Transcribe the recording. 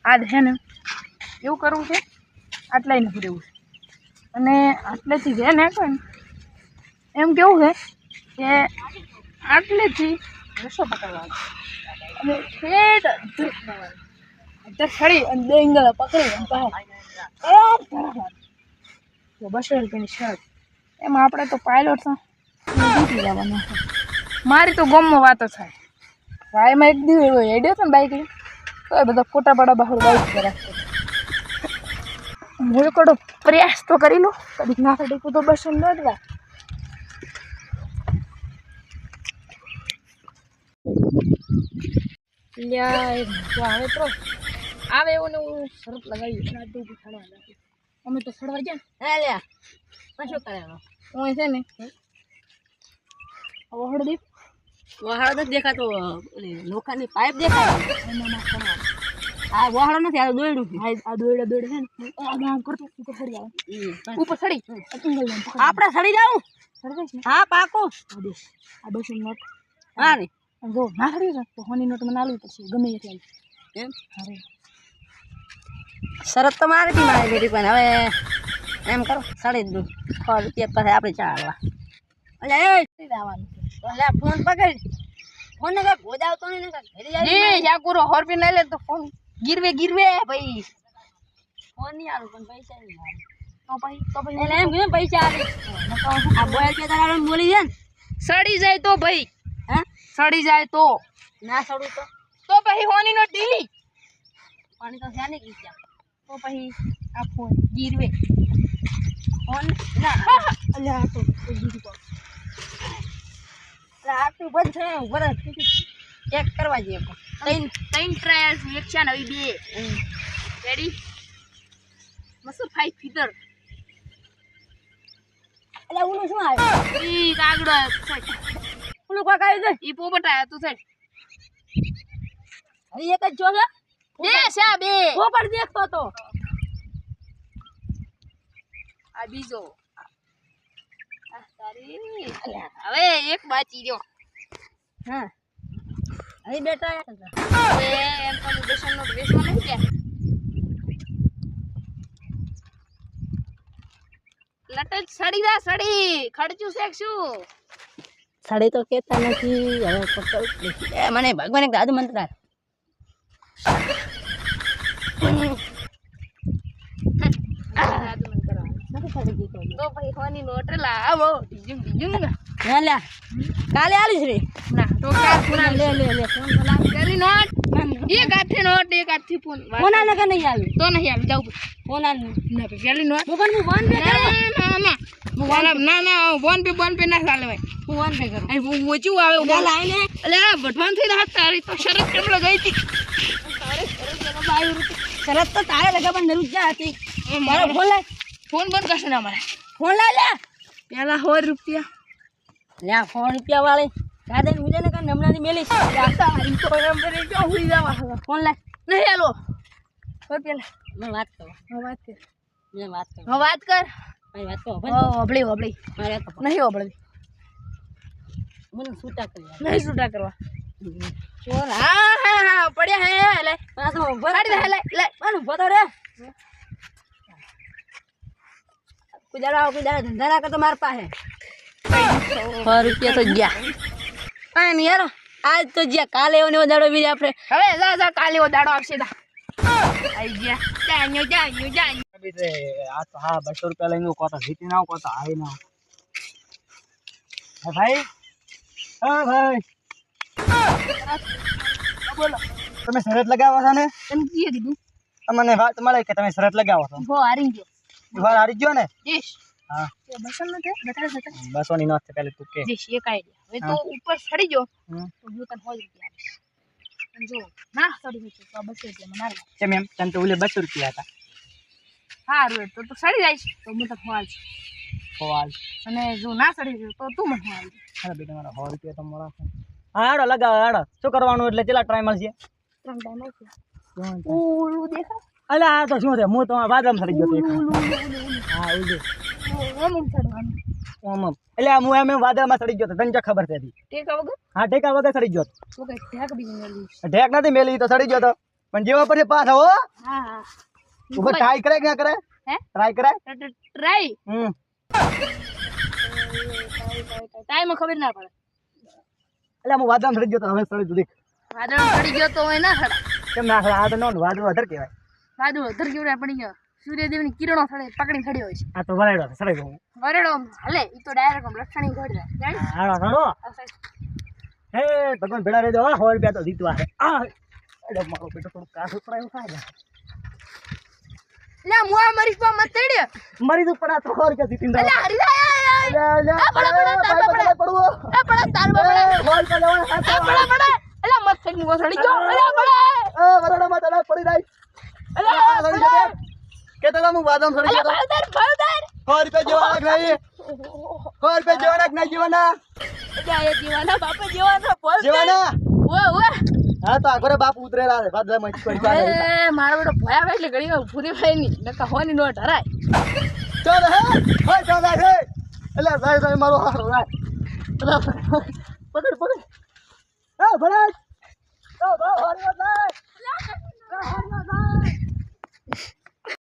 આજ હે ને એવું કરવું છે, આટલાય નથી રહેવું છે અને આટલેથી જે ને કોઈ એમ કેવું છે કે આટલેથી રસો પકડવાનો અને ઠેઠ અત્યારે છડી અને 2 ઇંગળ પકડી અને તો 200 રૂપિયાની શર્ટ એમાં આપણે તો પાયલોટ છો જીતી જવાનું છે. મારી તો ગમમાં વાતો થાય ભાઈમાં એક દિવસ એવો હેડ્યો હતો ને બાઇક લઈ તો એ બધા ફોટા પાડા બહાર બાઇક પર રાખતો હું એકડો પ્રયાસ તો કરી લો કદીક ના થાય તો 200 ન દવા આવે તો આવે એવું ને હું શરત લગાવી છડવા અમે તો છડવા ગયા લ્યા શું કરે હું છે ને વહડ દે વહાડ નથી દેખાતો લોખંડની પાઇપ દેખાય આ વહાડો નથી આ દોયડું આ દોયડા છે ને આમ કરતો ઉપર સડી આવે ઉપર સડી આપણે સડી જાવ હા પાકો આ 200 નોટ હા ને જો ના સડી જાય તો હોની નોટ મને આલવી પડશે ગમે તે એમ અરે શરત તો મારી થી મારી બેટી પણ હવે એમ કરો સડી દઉં 100 રૂપિયા પાસે આપણે ચાલવા અલ્યા એ જવાનું અલ્યા ફોન પકડ ફોન ને ગોદાવતો ને ઘરે જાય એ યાકુરો 100 રૂપિયા ના લે તો ફોન ગીરવે ભાઈ ફોન નહીં આલું પણ પૈસા નહીં આવે તો ભાઈ એટલે એમ કે પૈસા આવે આ બોલ કે તારા બોલી દે ને સડી જાય તો ભાઈ હે સડી જાય તો ના સડું તો પછી હોની નો ઢીલી પાણી તો છે ને કી તો પછી આ ફોન ગીરવે ફોન ના અલ્યા તો ગીરી પા આટલું બંધ છે વરસ ચેક કરવા જઈએ ત્રણ ટ્રાયલ્સ એક્શન આવી 2 રેડી મસ્ત 5 ફીટર એટલે ઓલું શું આવ્યું ઈ કાગડો ઓલું કોક આવ્યું છે ઈ પોપટ આવ્યો તું સાઈડ અરે એક જ જો છે બે છે બે પોપટ દેખતો તો આ બીજો આ તારી હવે એક બાકી રહ્યો હા અહીં બેટા એ એમ તો બેસન નો બેસવા નહીં કે લટક સડી જા સડી ખડચું શેક શું સડી તો કેતા નથી હવે પકડ એ મને ભગવાન એક દાદુ મંત્ર તો ભાઈ હોની નોટ લાવો બીજું ના લે કાલે આલીશ રે ના તો કા ફોન લે ફોન તો પેલી નોટ એક હાથે નોટ એક હાથથી ફોન ફોન આલે કે નહીં આવે તો નહીં આવે જાવ ફોન આલે ના પેલી નોટ હું ફોન પે ના ફોન પે ના ચાલે ભાઈ હું ફોન પે કરું એ મોચું આવે ઉડા લાઈને એટલે આ ભટવાન થઈ રહ્યા તારી તો શરત કેમ લગાઈ હતી તારે શરત તો તારે લગા પણ નરુજા હતી મારો ફોન લાય ફોન બંધ કરશે ના મારે ફોન લાય લે પેલા 100 રૂપિયા લે 100 રૂપિયા વાળી ગાદન મુજે ને કા નમણાની મેલી આતા હારી તો એમ કરે કે હુઈ જાવા ફોન લાય નહીં આલો પેલા મેં વાત કર ભાઈ વાત કરો હોબળી મારે તો નહીં હોબળી મને છૂટા કરવા નહીં છૂટા કરવા ફોન હા પડ્યા હે લે આ તો ભરાડી દે લે માનું ભતો રે કુદારા ધંધા કર તો માર પાસે 100 રૂપિયા તો ગયા કાઈ નહીં યાર આજ તો જ્યાં કાલે એવો દાડો બીજે આપણે હવે જા કાલે એવો દાડો આવશે તા આઈ ગયા જાન્યો આ તો હા 200 રૂપિયા લઈને કોતા જીતી ના કોતા આઈ ના હે ભાઈ હા ભાઈ બોલો તમે શરત લગાવો છો ને એમ કી કીધું તમને વાત મળે કે તમે શરત લગાવો છો હો હારી ગયો ને યસ હા એ બસન ન છે બતા 200 ની નોટ છે પહેલે તું કે યસ એક આઈડિયા હવે તો ઉપર ચડી જો તો હું તને 100 રૂપિયા આપીશ જો ના ચડી જશે તો 200 રૂપિયા મારવા છે મેમ તને તો ઓલે 200 રૂપિયા હતા હારું તો ચડી જાય તો હું તો ખવાલ અને જો ના ચડી જાય તો તું મને ખવાલ અરે બેટા મારા 100 રૂપિયા તો મળા છે હાડો લગાવ હાડો શું કરવાનું એટલે કેટલા ટ્રાય મળશે 3 ટાઈમ મળશે ઓલું દેખા અલે આ તો શું છે હું તો વાદળમાં સડી ગયો હા ઓલું ઓમ ચડવાનું ઓમ એટલે હું એમ વાદળમાં સડી ગયો તો તને ખબર છે ટેકા વગર હા ટેકા વગર સડી ગયો તો કે ઢેક બી મેલી ઢેક નથી મેલી તો સડી ગયો તો પણ જેવા પછી પાછા હો હા હા ઉપર ટ્રાય કરે કે ના કરે હે ટ્રાય કરાય ટ્રાય ટાઈમ ખબર ના પડે એટલે હું વાદળ ચડી ગયો તો હવે ચડી દીક વાદળ પડી ગયો તો હોય ના ખડા કેમ ના આ તો નો વાદળ વધારે કહેવાય વાદળ ધર કેવડા પડી ગયો સૂર્યદેવની કિરણો થડે પકડી ખડી હોય છે આ તો વરાડો ચડી ગયો વરેડો હલે ઈ તો ડાયરેક્ટ આમ લક્ષણી ગોળ જાય હાડો હાડો હે ભગવાન ભેળા રહેજો 100 રૂપિયા તો જીતવા છે આ એટલે મારો બેટો થોડું કાસ ઉપરાયું થાય લે મુઆ મરીશ પા મત તેડ્યો મરી તો પડા 100 રૂપિયા જીતીને લે હરી જાય પડવો પડા તાર બડા હોલ પર લેવા હાથ પડા એલા મત સડી ગોસડી ગયો એલા પડા વરાડામાં તલા પડી જાય એલા કે તો હું વાદમ સડી ગયો બળદર 100 રૂપિયા જેવા નાખ નહીં 100 રૂપિયા જેવા નાખ નહીં જીવાના જાય જીવાના બાપા જીવાના બોલ જીવાના ઓએ હા તો આગળ બાપ ઉતરેલા છે બાદલામાં પડી એ મારો બેટો ભયા એટલે ઘડી પૂરી ભાઈ ની નકા હોની નો ઢરાય ચાલ હે હોય ચાલ હે એટલે જાય મારો હારો રાય પકડ પકડ એ ભરાજ